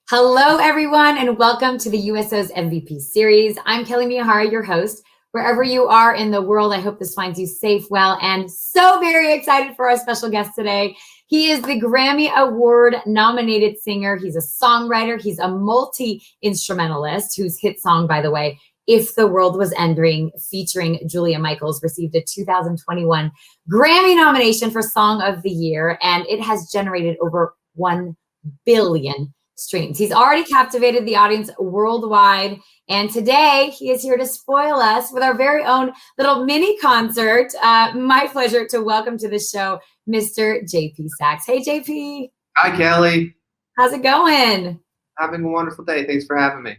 Hello, everyone, and welcome to the USO's MVP series. I'm Kelly Miyahara, your host. Wherever you are in the world, I hope this finds you safe, well, and so very excited for our special guest today. He is the Grammy Award-nominated singer. He's a songwriter. He's a multi-instrumentalist whose hit song, by the way, If the World Was Ending, featuring Julia Michaels, received a 2021 Grammy nomination for Song of the Year, and it has generated over 1 billion streams. He's already captivated the audience worldwide, and today he is here to spoil us with our very own little mini concert. My pleasure to welcome to the show Mr. JP Saxe. Hey, JP. Hi, Kelly. How's it going? Having a wonderful day. Thanks for having me.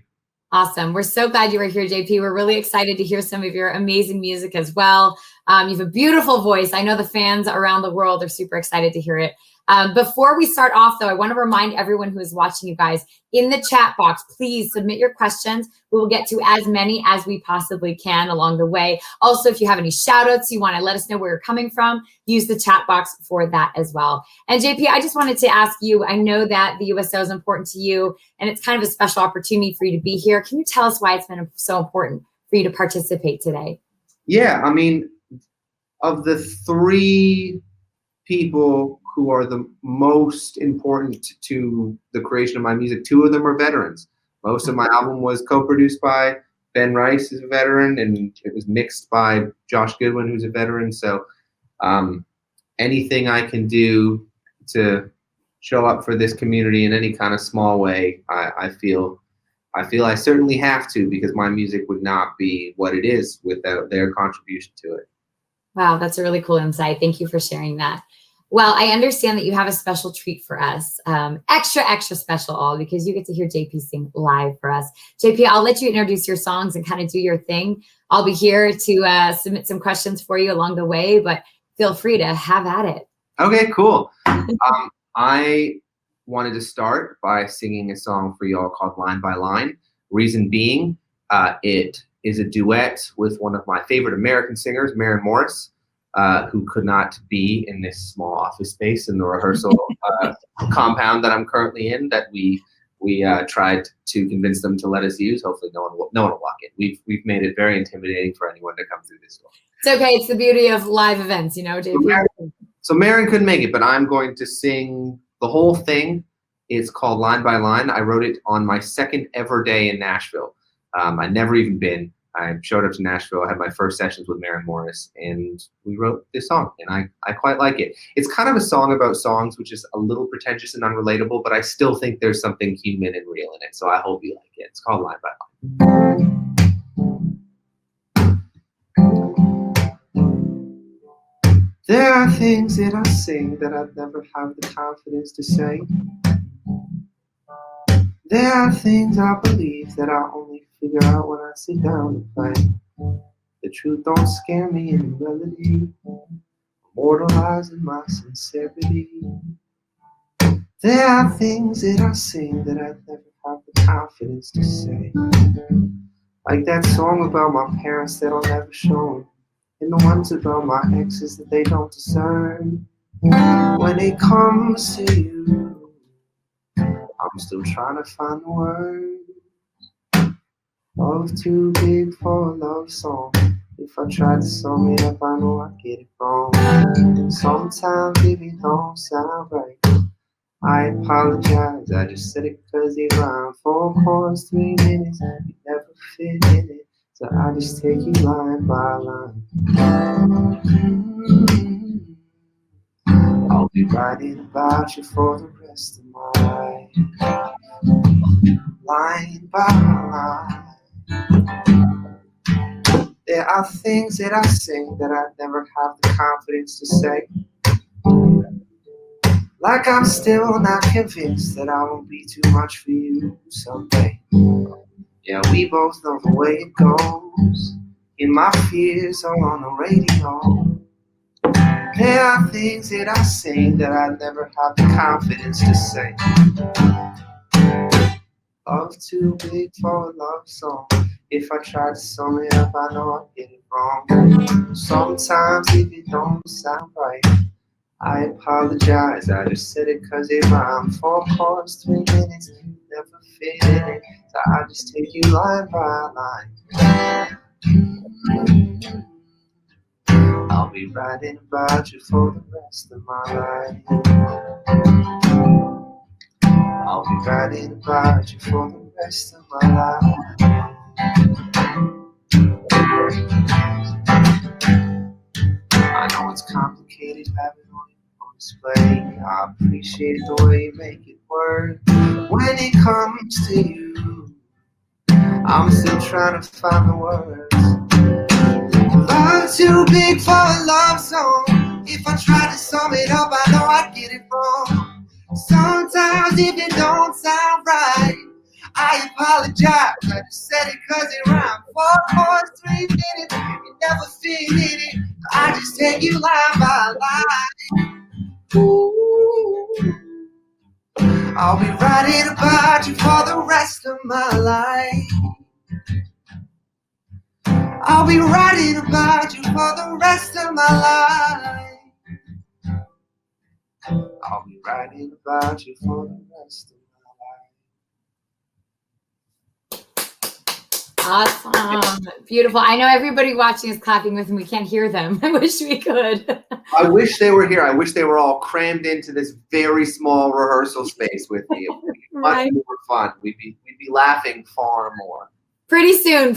Awesome. We're so glad you were here, JP. We're really excited to hear some of your amazing music as well. You have a beautiful voice. I know the fans around the world are super excited to hear it. Before we start off, though, I want to remind everyone who is watching, you guys, in the chat box, please submit your questions. We will get to as many as we possibly can along the way. Also, if you have any shout outs, you want to let us know where you're coming from, use the chat box for that as well. And JP, I just wanted to ask you, I know that the USO is important to you, and it's kind of a special opportunity for you to be here. Can you tell us why it's been so important for you to participate today? Yeah, I mean, of the three people who are the most important to the creation of my music, two of them are veterans. Most of my album was co-produced by Ben Rice, who's a veteran, and it was mixed by Josh Goodwin, who's a veteran. So anything I can do to show up for this community in any kind of small way, I feel I certainly have to, because my music would not be what it is without their contribution to it. Wow, that's a really cool insight. Thank you for sharing that. Well, I understand that you have a special treat for us, extra special all, because you get to hear JP sing live for us. JP, I'll let you introduce your songs and kind of do your thing. I'll be here to submit some questions for you along the way, but feel free to have at it. Okay, cool. I wanted to start by singing a song for y'all called Line by Line. Reason being, it is a duet with one of my favorite American singers, Maren Morris, who could not be in this small office space in the rehearsal compound that I'm currently in, that we tried to convince them to let us use. Hopefully no one will walk in. We've made it very intimidating for anyone to come through this door. It's okay. It's the beauty of live events, you know, JP. So Maren couldn't make it, but I'm going to sing the whole thing. It's called Line by Line. I wrote it on my second ever day in Nashville. I'd never even been. I showed up to Nashville. I had my first sessions with Maren Morris, and we wrote this song, and I quite like it. It's kind of a song about songs, which is a little pretentious and unrelatable, but I still think there's something human and real in it, so I hope you like it. It's called Line by Line. There are things that I sing that I'd never have the confidence to say. There are things I believe that I only figure out when I sit down and play. The truth don't scare me in the melody, immortalizing my sincerity. There are things that I sing that I never have the confidence to say. Like that song about my parents that I'll never show, and the ones about my exes that they don't discern. When it comes to you, I'm still trying to find the words. Love too big for a love song. If I try to sum it up, I know I get it wrong. Sometimes if it don't sound right, I apologize. I just said it because it rhymed. 4 chords, 3 minutes, you never fit in it. So I just take you line by line. I'll be writing about you for the rest of my life. Line by line. There are things that I sing that I never have the confidence to say. Like I'm still not convinced that I won't be too much for you someday. Yeah, we both know the way it goes. And my fears are on the radio. There are things that I sing that I never have the confidence to say. Love too big for a love song. If I try to sum it up, I know I get it wrong. Sometimes if it don't sound right, I apologize, I just said it cause it rhymed. 4 chords, 3 minutes, never fit in it. So I just take you line by line. I'll be writing about you for the rest of my life. I'll be writing about you for the rest of my life. I know it's complicated having all on display. I appreciate the way you make it work. When it comes to you, I'm still trying to find the words. I'm too big for a love song. If I try to sum it up, I know I'd get it wrong. Sometimes if it don't sound right, I apologize. I just said it cause it rhymed. 4 chords, 3 minutes, you never fit in it. I just take you line by line. Ooh. I'll be writing about you for the rest of my life. I'll be writing about you for the rest of my life. I'll be writing about you for the rest of my life. Awesome. Beautiful. I know everybody watching is clapping with me. We can't hear them. I wish we could. I wish they were here. I wish they were all crammed into this very small rehearsal space with me. It would be much more fun. We'd be laughing far more. Pretty soon.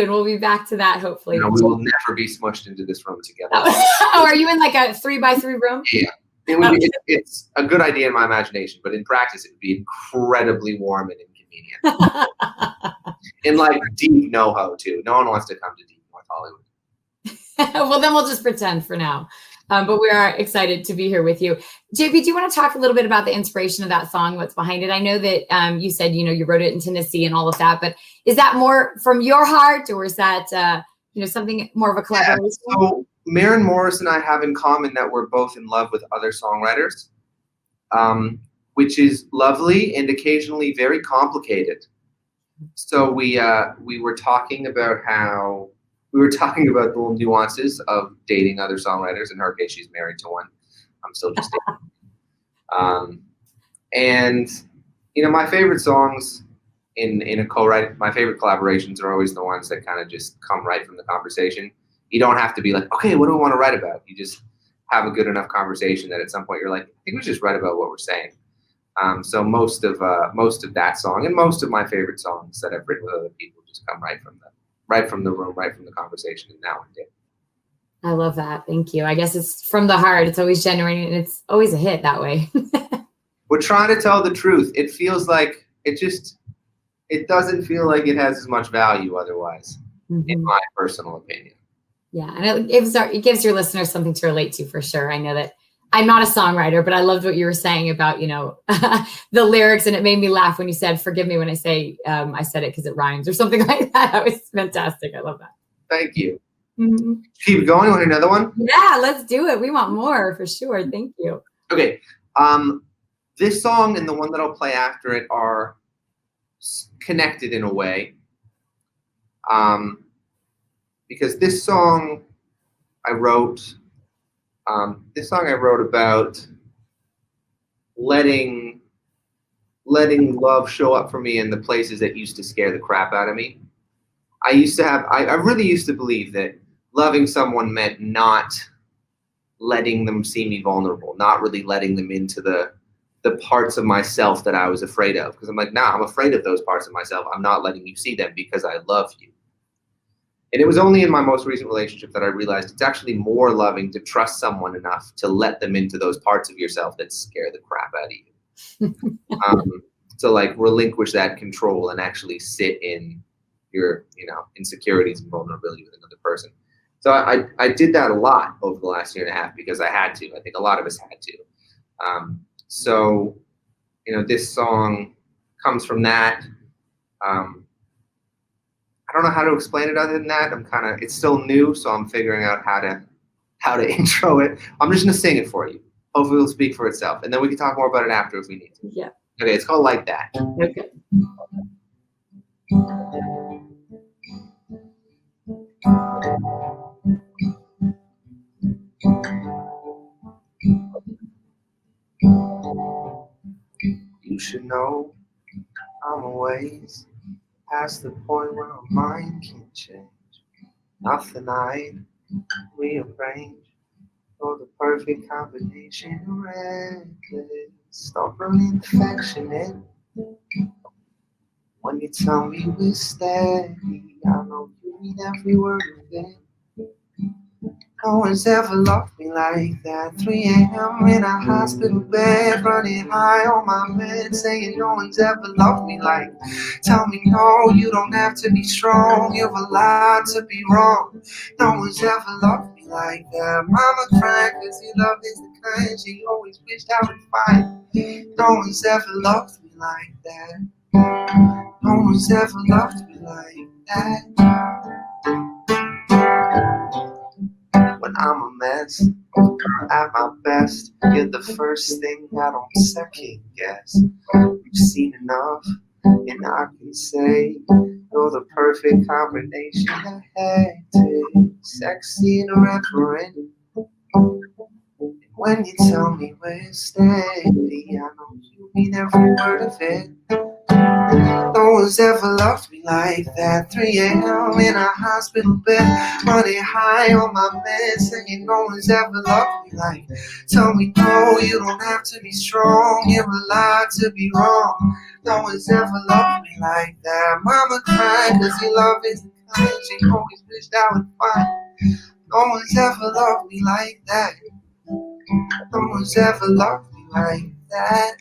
We'll be back to that, hopefully. No, we will never be smushed into this room together. Oh, are you in like a 3x3 room? Yeah. It would be, it's a good idea in my imagination, but in practice, it would be incredibly warm and inconvenient. In like deep NoHo, too. No one wants to come to deep North Hollywood. Well, then we'll just pretend for now. But we are excited to be here with you. JP, do you want to talk a little bit about the inspiration of that song, what's behind it? I know that you said, you wrote it in Tennessee and all of that, but is that more from your heart, or is that, something more of a collaboration? Yeah, so Maren Morris and I have in common that we're both in love with other songwriters, which is lovely and occasionally very complicated. So we were talking about the little nuances of dating other songwriters. In her case, she's married to one. I'm still just dating. And my favorite songs in a co-write, my favorite collaborations are always the ones that kind of just come right from the conversation. You don't have to be like, okay, what do we want to write about? You just have a good enough conversation that at some point you're like, I think we should just write about what we're saying. So most of that song and most of my favorite songs that I've written with other people just come right from the room, right from the conversation, and now it did. I love that. Thank you. I guess it's from the heart. It's always genuine, and it's always a hit that way. We're trying to tell the truth. It feels like it doesn't feel like it has as much value otherwise, in my personal opinion. Yeah, and it gives your listeners something to relate to for sure. I know that I'm not a songwriter, but I loved what you were saying about, the lyrics, and it made me laugh when you said, forgive me when I say I said it because it rhymes or something like that. That was fantastic. I love that. Thank you. Mm-hmm. Keep going. Want another one? Yeah, let's do it. We want more for sure. Thank you. Okay. This song and the one that I'll play after it are connected in a way. Because this song I wrote about letting love show up for me in the places that used to scare the crap out of me. I really used to believe that loving someone meant not letting them see me vulnerable, not really letting them into the parts of myself that I was afraid of. Because I'm like, nah, I'm afraid of those parts of myself. I'm not letting you see them because I love you. And it was only in my most recent relationship that I realized it's actually more loving to trust someone enough to let them into those parts of yourself that scare the crap out of you. To like relinquish that control and actually sit in your, insecurities and vulnerability with another person. So I did that a lot over the last year and a half because I had to. I think a lot of us had to. So this song comes from that. I don't know how to explain it other than that. It's still new, so I'm figuring out how to intro it. I'm just gonna sing it for you. Hopefully it'll speak for itself. And then we can talk more about it after if we need to. Yeah. Okay, it's called Like That. Okay. should know I'm a ways past the point where my mind can change. Nothing I'd rearrange for the perfect combination of reckless. Stubborn affectionate. When you tell me we're steady, I know you mean every word of it. No one's ever loved me like that. 3 a.m. in a hospital bed, running high on my meds, saying no one's ever loved me like that. Tell me no, you don't have to be strong. You've allowed to be wrong. No one's ever loved me like that. Mama cried 'cause your love is the kind she always wished I would find. No one's ever loved me like that. No one's ever loved me like that. When I'm a mess, at my best, you're the first thing I don't second guess. You've seen enough, and I can say you're the perfect combination of hectic, sexy, and irreverent. And when you tell me we're steady, I know you mean every word of it. No one's ever loved me like that. 3 a.m. in a hospital bed, running high on my meds, saying no one's ever loved me like that. Tell me no, you don't have to be strong. You're allowed to be wrong. No one's ever loved me like that. Mama cried 'cause your love is the kind she always wished I would find. No one's ever loved me like that. No one's ever loved me like that.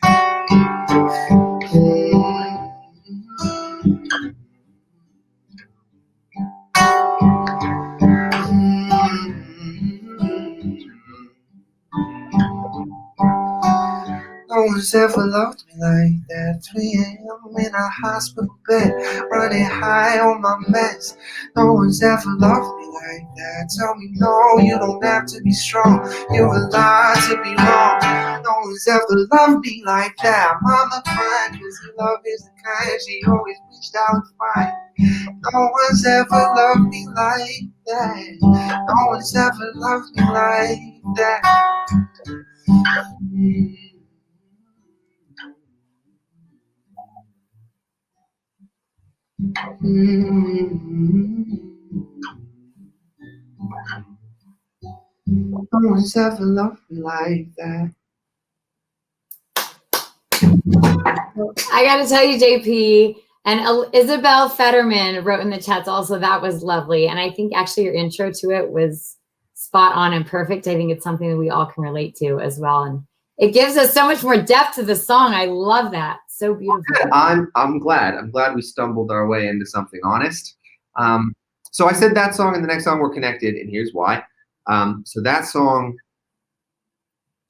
No one's ever loved me like that. 3 a.m. in a hospital bed, running high on my meds. No one's ever loved me like that. Tell me no, you don't have to be strong. You're allowed to be wrong. No one's ever loved me like that. Mama cried 'cause your love is the kind she always wished I would find. No one's ever loved me like that. No one's ever loved me like that. No one's ever loved me like that. I got to tell you, JP, and Isabel Fetterman wrote in the chats also, that was lovely. And I think actually your intro to it was spot on and perfect. I think it's something that we all can relate to as well. And it gives us so much more depth to the song. I love that. So beautiful. I'm glad. I'm glad we stumbled our way into something honest. So I said that song and the next song were connected, and here's why. So that song,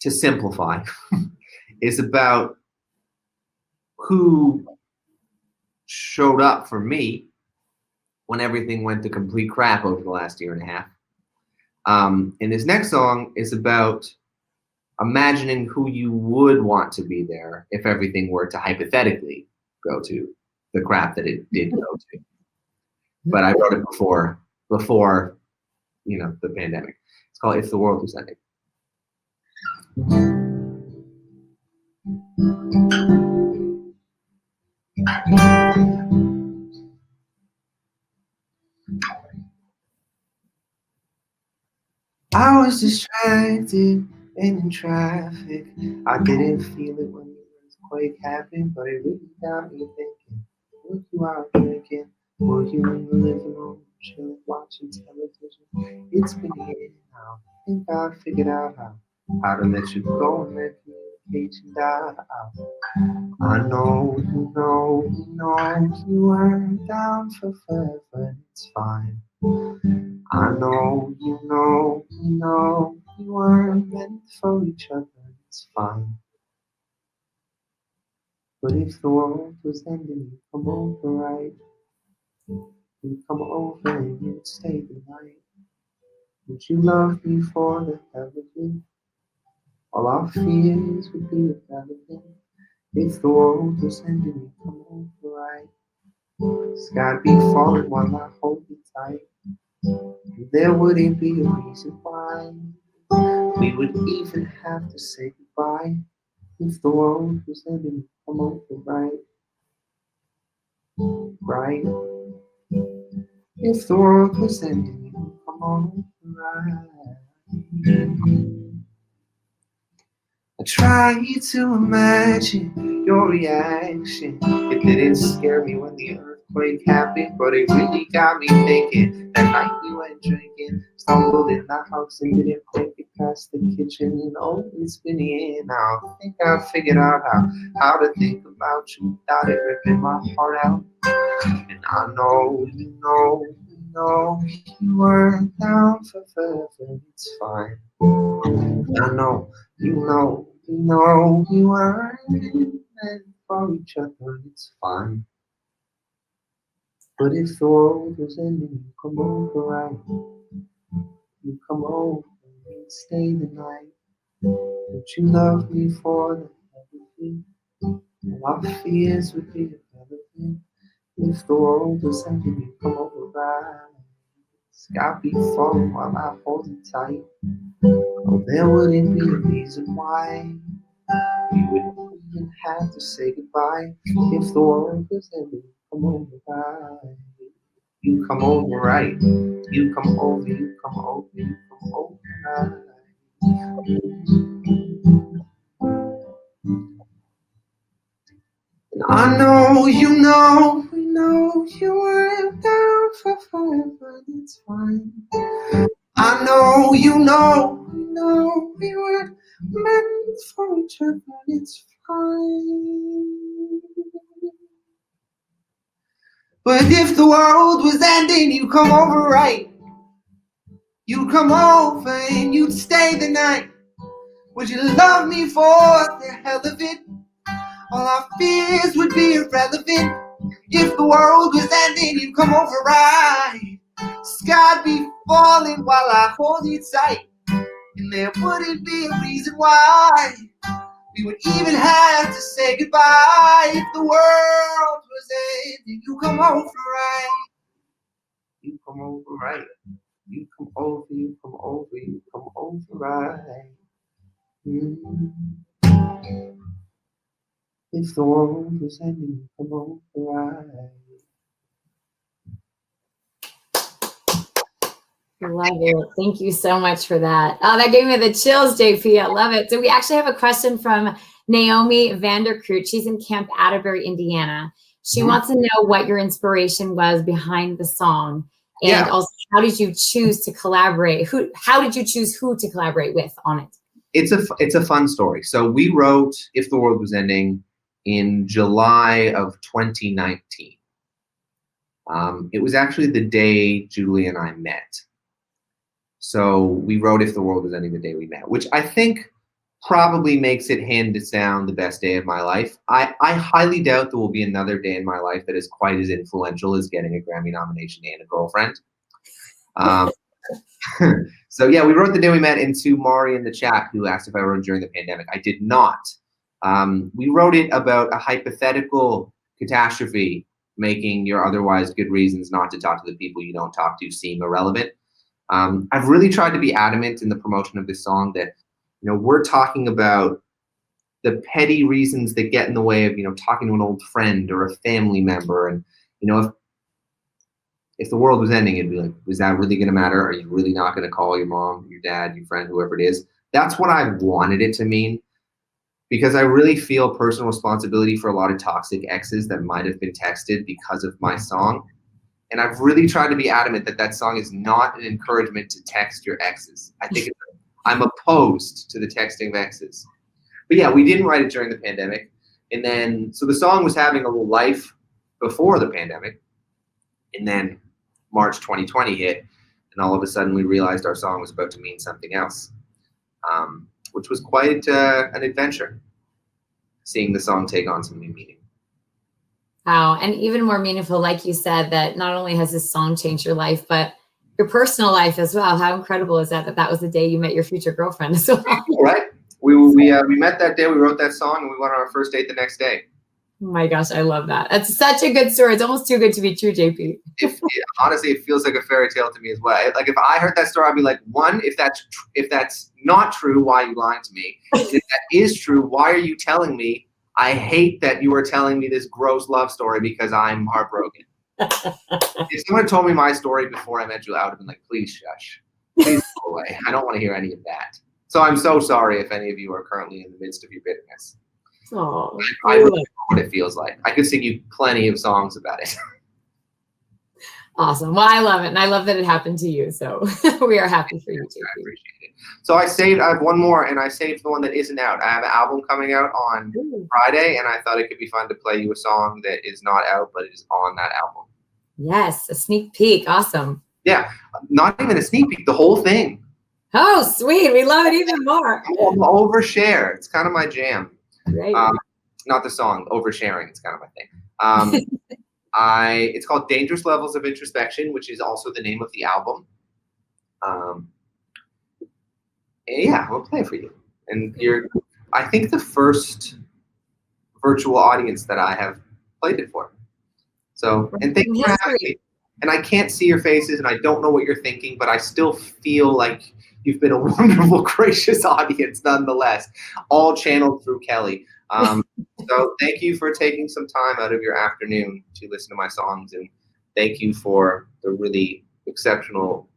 to simplify, is about who showed up for me when everything went to complete crap over the last year and a half. And this next song is about imagining who you would want to be there if everything were to hypothetically go to the crap that it did go to. But I wrote it before the pandemic. It's called If the World Was Ending. I was distracted and in traffic. I didn't feel it when the earthquake happened, but it really got me thinking. Were you out drinking? Were you in the living room, chilling, watching television? It's been a year now. I think I figured out how to let you go and let communication die out. I know you weren't down for forever. It's fine. I know we weren't meant for each other. It's fine. But if the world was ending, you'd come over, right? You'd come over and you'd stay the night. Would you love me for the hell of it? All our fears would be irrelevant. If the world was ending, you'd come over, right? Sky be falling while I hold you tight. There wouldn't be a reason why we would even have to say goodbye. If the world was ending, come over right. Right. If the world was ending, come on right. I try to imagine your reaction. It didn't scare me when the earthquake happened, but it really got me thinking. That night we went drinking, stumbled in the house and didn't make it past the kitchen. And oh, it's been a year now. I think I figured out how to think about you without it ripping my heart out. And I know, you weren't down for forever. It's fine. I know, you we weren't meant for each other. It's fine. But if the world was ending, you come over right. You come over and stay the night. Would you love me for the everything? All our fears would be irrelevant. If the world was ending, you come over right. Sky be falling while I hold it tight. Oh, there wouldn't be a reason why we wouldn't even have to say goodbye. If the world was ending, come over right. You come over right. You come over, you come over, you come over right. And I know, we know you weren't down for forever. It's fine. I know, we know we weren't meant for each other. It's fine. But if the world was ending, you come over right. You'd come over and you'd stay the night. Would you love me for the hell of it? All our fears would be irrelevant. If the world was ending, you'd come over right. Sky'd be falling while I hold you tight. And there wouldn't be a reason why we would even have to say goodbye. If the world was ending, you come over right. You come over right. You come over, you come over, you come over right. If the world was ending, you come over right. Love it. Thank you so much for that. Oh, that gave me the chills, JP. I love it. So we actually have a question from Naomi Vanderkroot. She's in Camp Atterbury, Indiana. She wants to know what your inspiration was behind the song. And also, how did you choose to collaborate? How did you choose who to collaborate with on it? It's a fun story. So we wrote If the World Was Ending in July of 2019. It was actually the day Julie and I met. So we wrote If the World Was Ending the day we met, which I think probably makes it hands down the best day of my life. I highly doubt there will be another day in my life that is quite as influential as getting a Grammy nomination and a girlfriend. So yeah, we wrote the day we met, and to Mari in the chat who asked if I wrote during the pandemic, I did not. We wrote it about a hypothetical catastrophe making your otherwise good reasons not to talk to the people you don't talk to seem irrelevant. I've really tried to be adamant in the promotion of this song that, we're talking about the petty reasons that get in the way of, talking to an old friend or a family member. And, if the world was ending, it'd be like, is that really going to matter? Are you really not going to call your mom, your dad, your friend, whoever it is? That's what I wanted it to mean, because I really feel personal responsibility for a lot of toxic exes that might have been texted because of my song. And I've really tried to be adamant that that song is not an encouragement to text your exes. I'm opposed to the texting of exes. But yeah, we didn't write it during the pandemic. And then, so the song was having a little life before the pandemic. And then March 2020 hit, and all of a sudden we realized our song was about to mean something else, which was quite an adventure, seeing the song take on some new meaning. Wow, and even more meaningful, like you said, that not only has this song changed your life, but your personal life as well. How incredible is that that was the day you met your future girlfriend as well? Right. We met that day, we wrote that song, and we went on our first date the next day. Oh my gosh, I love that. That's such a good story. It's almost too good to be true, JP. Honestly, it feels like a fairy tale to me as well. Like if I heard that story, I'd be like, one, if that's not true, why are you lying to me? If that is true, why are you telling me? I hate that you are telling me this gross love story because I'm heartbroken. If someone told me my story before I met you, I would have been like, please shush. Please go away. I don't want to hear any of that. So I'm so sorry if any of you are currently in the midst of your bitterness. Oh, I really know what it feels like. I could sing you plenty of songs about it. Awesome. Well, I love it. And I love that it happened to you. So we are happy for you, JP. I appreciate it. So I have one more, and I saved the one that isn't out. I have an album coming out on Friday, and I thought it could be fun to play you a song that is not out, but is on that album. Yes, a sneak peek. Awesome. Yeah, not even a sneak peek, the whole thing. Oh, sweet. We love it even more. I'm overshare. It's kind of my jam. Great. Not the song, oversharing. It's kind of my thing. It's called Dangerous Levels of Introspection, which is also the name of the album. Yeah, I'll play it for you. And you're, I think, the first virtual audience that I have played it for. So, and thank you for having me. And I can't see your faces, and I don't know what you're thinking, but I still feel like you've been a wonderful, gracious audience nonetheless, all channeled through Kelly. So thank you for taking some time out of your afternoon to listen to my songs, and thank you for the really exceptional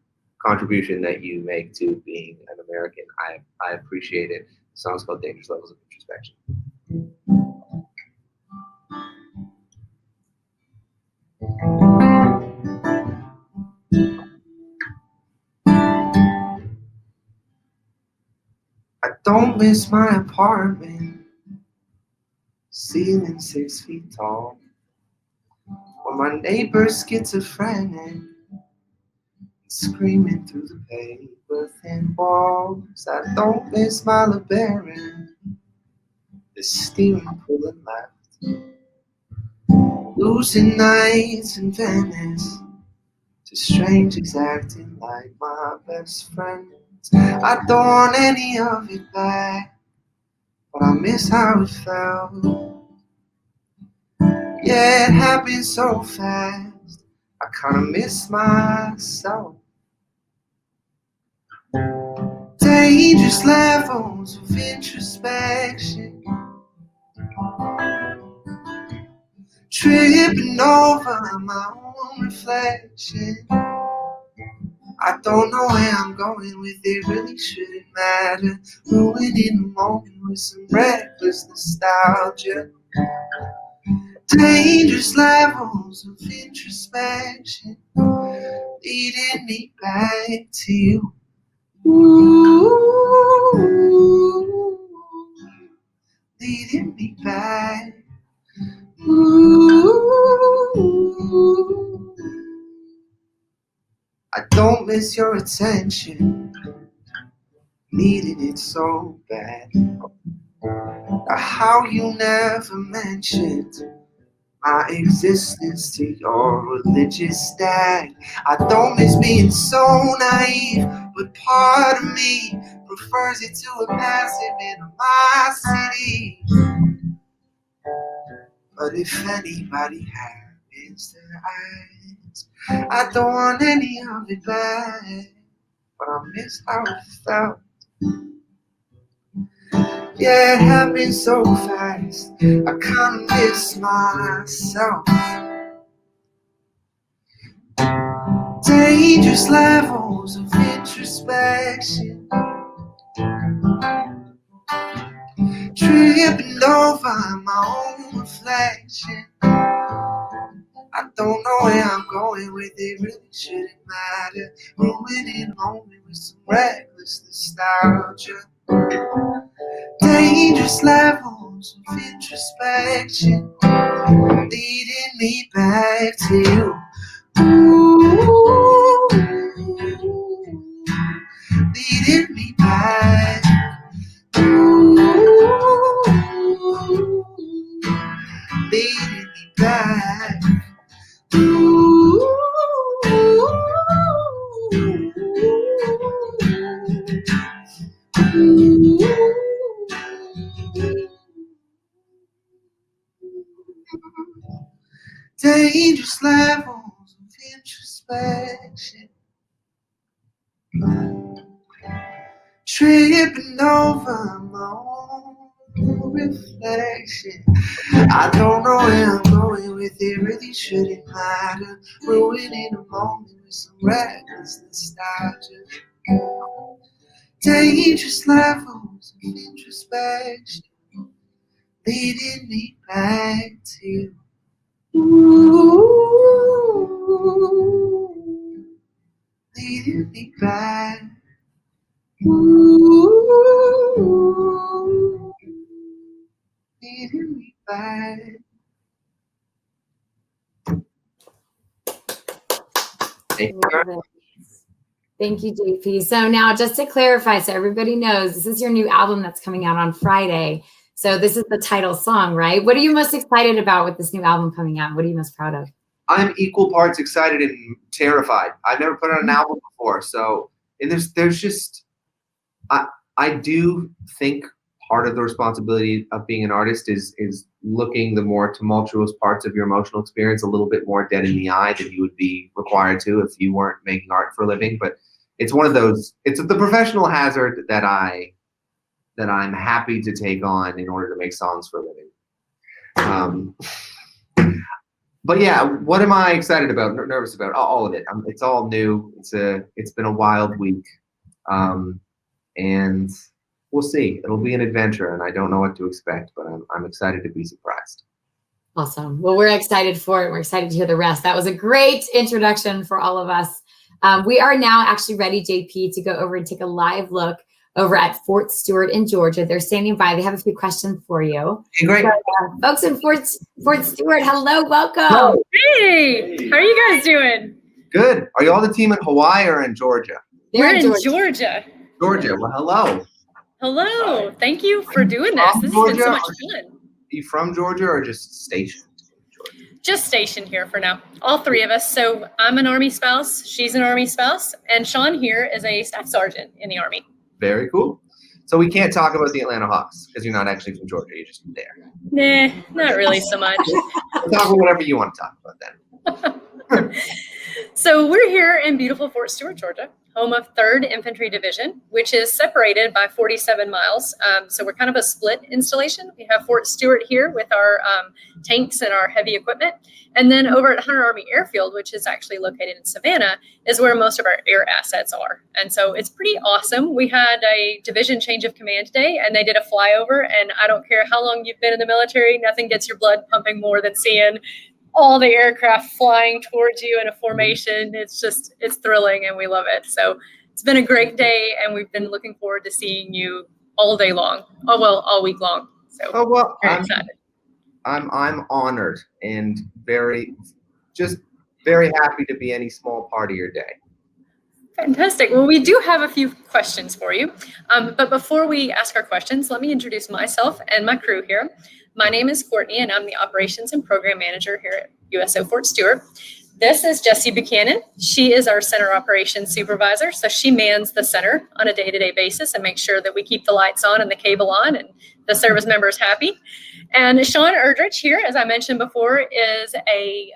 contribution that you make to being an American. I appreciate it. The song's called Dangerous Levels of Introspection. I don't miss my apartment, ceiling 6 feet tall, or my neighbor's schizophrenic, screaming through the paper thin walls. I don't miss my LeBaron, the steering pulling left, losing nights in Venice to strangers acting like my best friends. I don't want any of it back, but I miss how it felt. Yeah, it happened so fast, I kinda miss myself. Dangerous levels of introspection, tripping over my own reflection. I don't know where I'm going with it, really shouldn't matter. Ruining the moment with some reckless nostalgia. Dangerous levels of introspection, leading me back to you. Ooh, leading me back. Ooh, I don't miss your attention, needing it so bad. How you never mentioned my existence to your religious stag. I don't miss being so naive, but part of me prefers it to a passive animosity. But if anybody happens to ask, I don't want any of it back, but I miss how it felt. Yeah, it happened so fast, I kinda miss myself. Dangerous levels of introspection, tripping over my own reflection. I don't know where I'm going with it, really shouldn't matter. Ruining moment with some reckless nostalgia. Dangerous levels of introspection, leading me back to you. Ooh, leading me back. Ooh, leading me back. Ooh, Dangerous levels of introspection. Tripping over my own reflection. I don't know where I'm going with it, really shouldn't matter. Ruining a moment with some reckless nostalgia. Dangerous levels of introspection, leading me back to you. Ooh, leading me back. Ooh, leading me back. Thank you, JP. So now just to clarify, so everybody knows, this is your new album that's coming out on Friday. So this is the title song, right? What are you most excited about with this new album coming out? What are you most proud of? I'm equal parts excited and terrified. I've never put out an album before, so and there's just I do think part of the responsibility of being an artist is looking the more tumultuous parts of your emotional experience a little bit more dead in the eye than you would be required to if you weren't making art for a living. But it's one of those, it's the professional hazard that I'm happy to take on in order to make songs for a living. But yeah, what am I excited about, nervous about? All of it. It's all new. It's been a wild week. And we'll see. It'll be an adventure, and I don't know what to expect, but I'm excited to be surprised. Awesome. Well, we're excited for it. We're excited to hear the rest. That was a great introduction for all of us. We are now actually ready, JP, to go over and take a live look over at Fort Stewart in Georgia. They're standing by. They have a few questions for you. Hey, great. So, folks in Fort Stewart, hello, welcome. Hello. Hey, how are you guys doing? Good. Are you all the team in Hawaii or in Georgia? We're in Georgia. Georgia. Well, hello. Hello. Thank you for doing this. This has been so much fun. Are you from Georgia or just stationed in Georgia? Just stationed here for now. All three of us. So I'm an Army spouse. She's an Army spouse. And Sean here is a staff sergeant in the Army. Very cool. So we can't talk about the Atlanta Hawks because you're not actually from Georgia. You're just there. Nah, not really so much. We'll talk about whatever you want to talk about then. So we're here in beautiful Fort Stewart, Georgia, home of 3rd Infantry Division, which is separated by 47 miles. So we're kind of a split installation. We have Fort Stewart here with our tanks and our heavy equipment. And then over at Hunter Army Airfield, which is actually located in Savannah, is where most of our air assets are. And so it's pretty awesome. We had a division change of command today, and they did a flyover. And I don't care how long you've been in the military, nothing gets your blood pumping more than seeing all the aircraft flying towards you in a formation. It's thrilling, and we love it. So it's been a great day, and we've been looking forward to seeing you all day long. Oh, well, all week long. So very excited. I'm honored and very happy to be any small part of your day. Fantastic. Well, we do have a few questions for you. But before we ask our questions, let me introduce myself and my crew here. My name is Courtney, and I'm the Operations and Program Manager here at USO Fort Stewart. This is Jessie Buchanan. She is our Center Operations Supervisor, so she mans the center on a day-to-day basis and makes sure that we keep the lights on and the cable on and the service members happy. And Sean Erdrich here, as I mentioned before, is a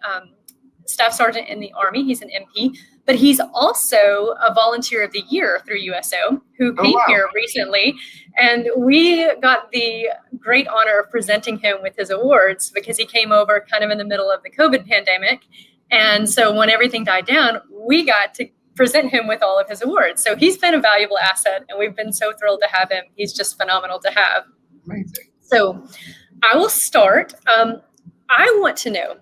Staff Sergeant in the Army. He's an MP, but he's also a Volunteer of the Year through USO, who came here recently. And we got the great honor of presenting him with his awards because he came over kind of in the middle of the COVID pandemic. And so when everything died down, we got to present him with all of his awards. So he's been a valuable asset, and we've been so thrilled to have him. He's just phenomenal to have. Amazing. So I will start. I want to know,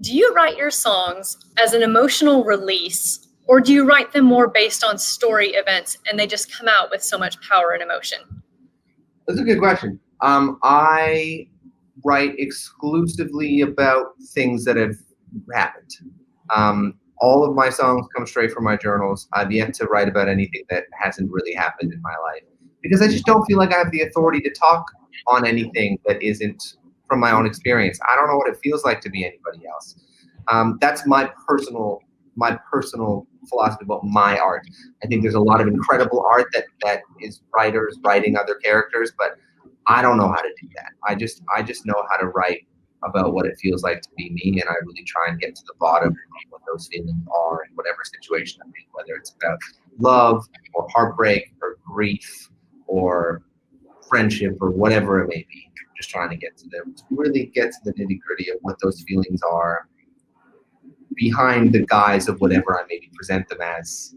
do you write your songs as an emotional release, or do you write them more based on story events and they just come out with so much power and emotion? That's a good question. I write exclusively about things that have happened. All of my songs come straight from my journals. I've yet to write about anything that hasn't really happened in my life because I just don't feel like I have the authority to talk on anything that isn't from my own experience. I don't know what it feels like to be anybody else. That's my personal philosophy about my art. I think there's a lot of incredible art that is writers writing other characters, but I don't know how to do that. I just know how to write about what it feels like to be me, and I really try and get to the bottom of what those feelings are in whatever situation I'm in, whether it's about love or heartbreak or grief or friendship or whatever it may be. Just trying to get to them, to really get to the nitty-gritty of what those feelings are behind the guise of whatever I maybe present them as.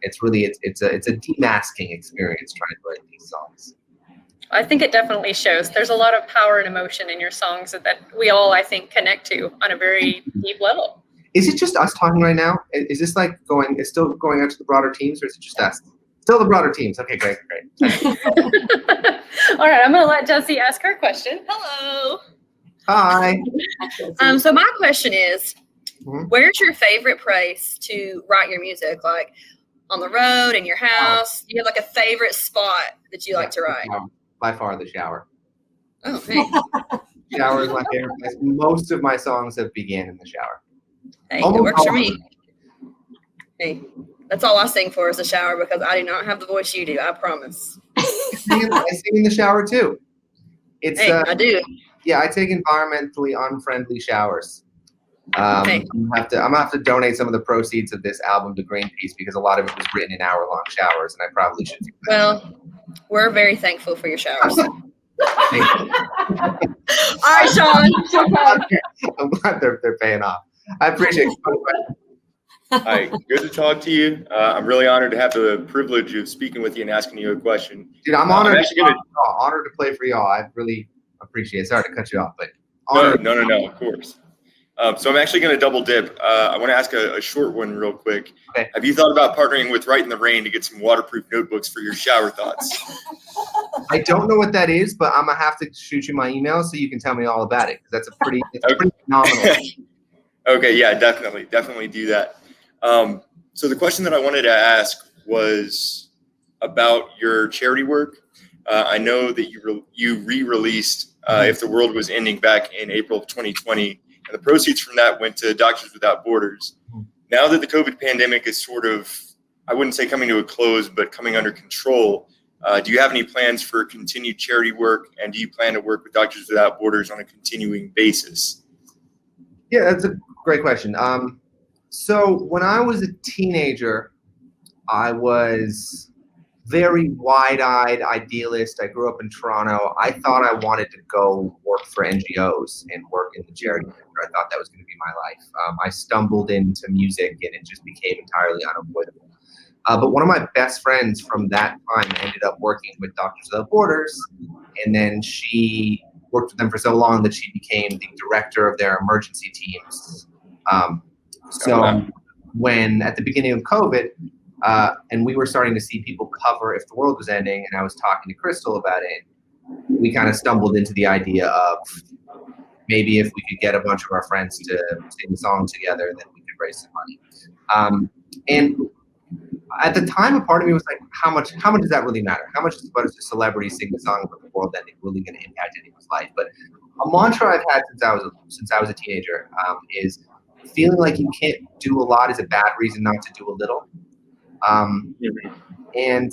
It's really it's a demasking experience trying to write these songs. I think it definitely shows. There's a lot of power and emotion in your songs that we all, I think, connect to on a very deep level. Is it just us talking right now? Is this like it's still going out to the broader teams, or is it just us? Still the broader teams. Okay, great. All right, I'm going to let Jessie ask her question. Hello. Hi. So my question is, where's your favorite place to write your music? Like on the road, in your house? Do you have like a favorite spot that you like to write? By far the shower. Oh, hey. Shower is my favorite place. Most of my songs have began in the shower. Hey, it works for me. Hey, that's all I sing for is the shower because I do not have the voice you do, I promise. I sing in the shower too. I do. Yeah, I take environmentally unfriendly showers. I'm gonna have to donate some of the proceeds of this album to Greenpeace because a lot of it was written in hour-long showers, and I probably should do that. Well, we're very thankful for your showers. All right, Sean. I'm glad they're paying off. I appreciate it. Hi, good to talk to you. I'm really honored to have the privilege of speaking with you and asking you a question. Dude, I'm honored. Honored to play for y'all. I really appreciate it. Sorry to cut you off, but no, of course. So I'm actually going to double dip. I want to ask a short one real quick. Okay. Have you thought about partnering with Write in the Rain to get some waterproof notebooks for your shower thoughts? I don't know what that is, but I'm gonna have to shoot you my email so you can tell me all about it because that's pretty phenomenal. Okay, yeah, definitely do that. So the question that I wanted to ask was about your charity work. I know that you re-released If the World Was Ending back in April of 2020. And the proceeds from that went to Doctors Without Borders. Now that the COVID pandemic is sort of, I wouldn't say coming to a close, but coming under control, do you have any plans for continued charity work? And do you plan to work with Doctors Without Borders on a continuing basis? Yeah, that's a great question. So when I was a teenager, I was very wide-eyed idealist. I grew up in Toronto. I thought I wanted to go work for NGOs and work in the charity sector. I thought that was going to be my life. I stumbled into music and it just became entirely unavoidable. But one of my best friends from that time ended up working with Doctors Without Borders, and then she worked with them for so long that she became the director of their emergency teams. When at the beginning of COVID, and we were starting to see people cover If the World Was Ending, and I was talking to Crystal about it, we kind of stumbled into the idea of maybe if we could get a bunch of our friends to sing the song together, then we could raise some money. And at the time, a part of me was like, how much does that really matter? How much is a celebrity sing the song about the world ending really going to impact anyone's life? But a mantra I've had since I was a teenager is feeling like you can't do a lot is a bad reason not to do a little. And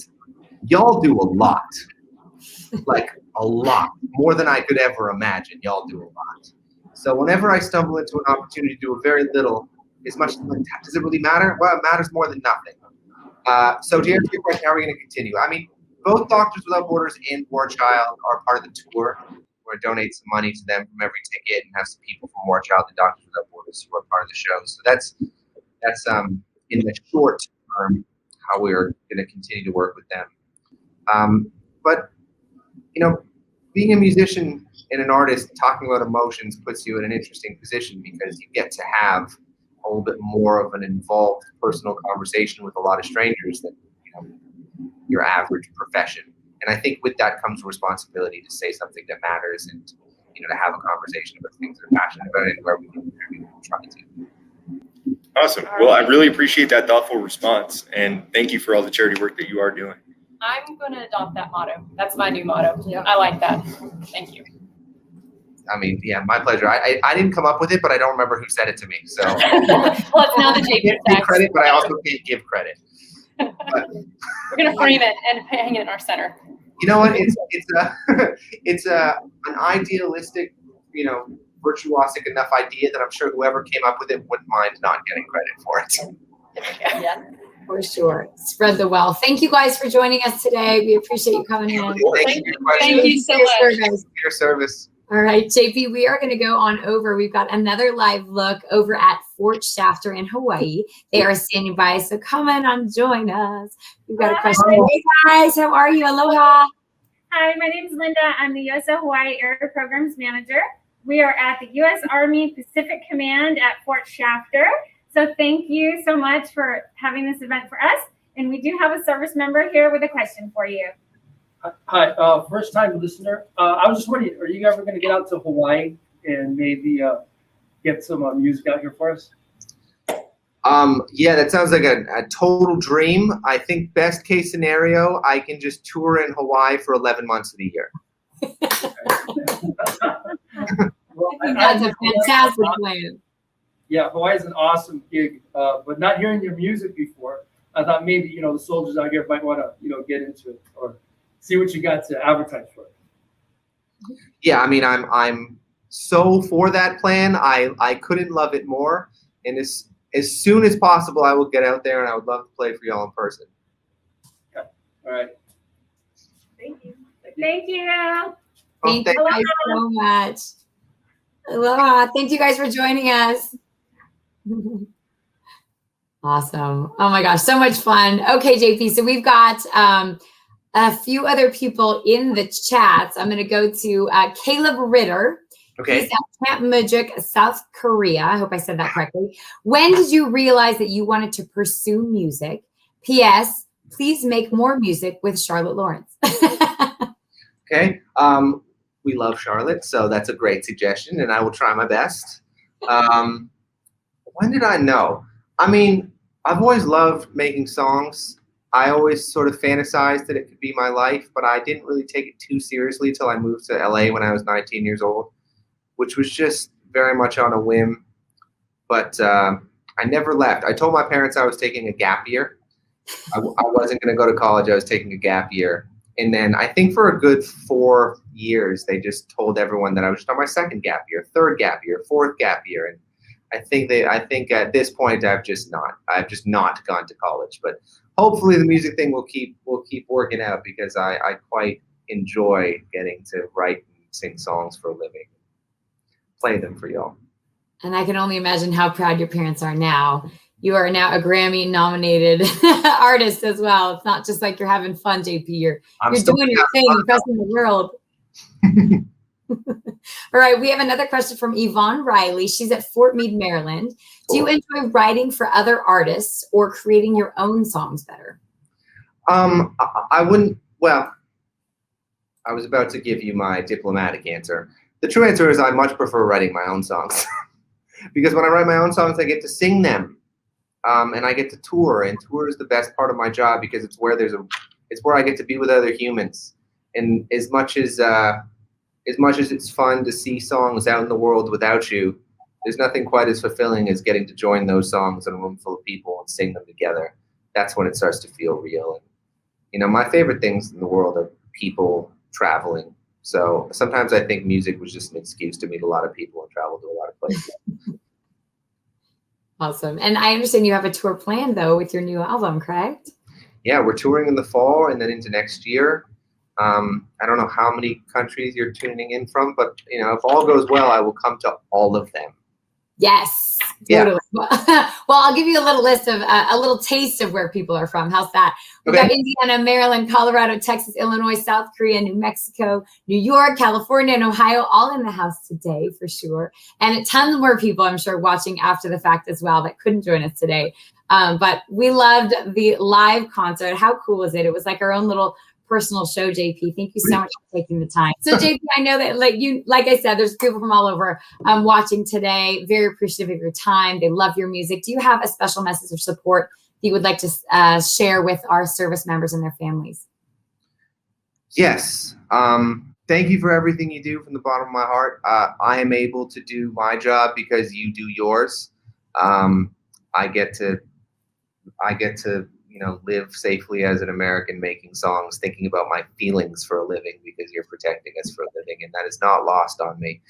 y'all do a lot, like a lot, more than I could ever imagine. Y'all do a lot. So whenever I stumble into an opportunity to do a very little, as much does it really matter? Well, it matters more than nothing. So to answer your question, how are we going to continue? I mean, both Doctors Without Borders and War Child are part of the tour. We're going to donate some money to them from every ticket and have some people from War Child and Doctors Without Borders who are part of the show. So that's in the short term how we're going to continue to work with them. But you know, being a musician and an artist, talking about emotions puts you in an interesting position because you get to have a little bit more of an involved personal conversation with a lot of strangers than your average profession. And I think with that comes responsibility to say something that matters and to have a conversation about things that are passionate about it and where we can try to. Awesome. Well, I really appreciate that thoughtful response, and thank you for all the charity work that you are doing. I'm going to adopt that motto. That's my new motto. Yeah. I like that. Thank you. I mean, yeah, my pleasure. I didn't come up with it, but I don't remember who said it to me. So well, it's now the JP give credit, but I also can't give credit. But, we're going to frame it and hang it in our center. You know what? It's an idealistic, virtuosic enough idea that I'm sure whoever came up with it wouldn't mind not getting credit for it. Yeah. For sure. Spread the wealth. Thank you guys for joining us today. We appreciate you coming in. Thank you for your questions. Thank you so For your much. service. For your service. All right, JP, we are going to go on over. We've got another live look over at Fort Stewart in Hawaii. They are standing by, so come in and join us. We've got a question. Hey guys, how are you? Aloha. Hi, my name is Linda. I'm the USO Hawaii Air Programs Manager. We are at the U.S. Army Pacific Command at Fort Stewart. So thank you so much for having this event for us. And we do have a service member here with a question for you. Hi, first time listener. I was just wondering, are you ever going to get out to Hawaii and maybe get some music out here for us? Yeah, that sounds like a total dream. I think best case scenario, I can just tour in Hawaii for 11 months of the year. Well, I think that's a fantastic plan. Yeah, Hawaii is an awesome gig, but not hearing your music before, I thought maybe, the soldiers out here might want to, get into it or see what you got to advertise for. Yeah, I mean, I'm so for that plan. I couldn't love it more. And as soon as possible, I will get out there and I would love to play for y'all in person. Okay. All right. Thank you. Thank you. Thank you guys so much. Aloha. Thank you guys for joining us. Awesome. Oh my gosh, so much fun. Okay, JP, so we've got a few other people in the chats. I'm going to go to Caleb Ritter. Okay. He's at Camp Mujik, South Korea. I hope I said that correctly. When did you realize that you wanted to pursue music? P.S. Please make more music with Charlotte Lawrence. Okay. We love Charlotte, so that's a great suggestion, and I will try my best. When did I know? I mean, I've always loved making songs. I always sort of fantasized that it could be my life, but I didn't really take it too seriously till I moved to LA when I was 19 years old, which was just very much on a whim. But I never left. I told my parents I was taking a gap year. I wasn't going to go to college. I was taking a gap year. And then I think for a good 4 years, they just told everyone that I was just on my second gap year, third gap year, fourth gap year. And I think at this point I've just not gone to college. But hopefully the music thing will keep working out because I quite enjoy getting to write and sing songs for a living, play them for y'all. And I can only imagine how proud your parents are now. You are now a Grammy-nominated artist as well. It's not just like you're having fun, JP. You're doing your thing, impressing the world. All right, we have another question from Yvonne Riley. She's at Fort Meade, Maryland. Do you enjoy writing for other artists or creating your own songs better? I wouldn't. Well, I was about to give you my diplomatic answer. The true answer is I much prefer writing my own songs because when I write my own songs, I get to sing them. And I get to tour, and tour is the best part of my job because it's where I get to be with other humans. And as much as it's fun to see songs out in the world without you, there's nothing quite as fulfilling as getting to join those songs in a room full of people and sing them together. That's when it starts to feel real. And my favorite things in the world are people traveling. So sometimes I think music was just an excuse to meet a lot of people and travel to a lot of places. Awesome. And I understand you have a tour planned, though, with your new album, correct? Yeah, we're touring in the fall and then into next year. I don't know how many countries you're tuning in from, but, if all goes well, I will come to all of them. Yes. Totally. Yeah. Well, I'll give you a little list of a little taste of where people are from. How's that? We've got Indiana, Maryland, Colorado, Texas, Illinois, South Korea, New Mexico, New York, California, and Ohio, all in the house today for sure. And tons more people, I'm sure, watching after the fact as well that couldn't join us today. But we loved the live concert. How cool was it? It was like our own little personal show, JP. Thank you so much for taking the time. So JP, I know that like I said, there's people from all over watching today. Very appreciative of your time. They love your music. Do you have a special message of support that you would like to share with our service members and their families? Yes. Thank you for everything you do from the bottom of my heart. I am able to do my job because you do yours. I get to live safely as an American making songs, thinking about my feelings for a living because you're protecting us for a living, and that is not lost on me.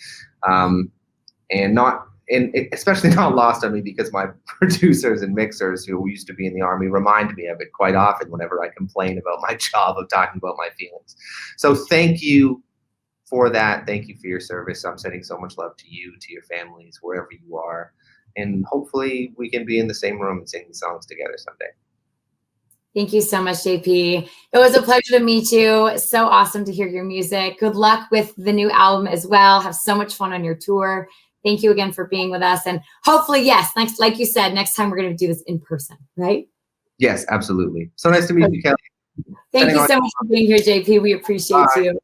especially not lost on me because my producers and mixers who used to be in the Army remind me of it quite often whenever I complain about my job of talking about my feelings. So thank you for that. Thank you for your service. I'm sending so much love to you, to your families, wherever you are. And hopefully we can be in the same room and sing these songs together someday. Thank you so much, JP. It was a pleasure to meet you. So awesome to hear your music. Good luck with the new album as well. Have so much fun on your tour. Thank you again for being with us. And hopefully, yes, like you said, next time we're going to do this in person, right? Yes, absolutely. So nice to meet you, Kelly. Thank you so much for being here, JP. We appreciate you.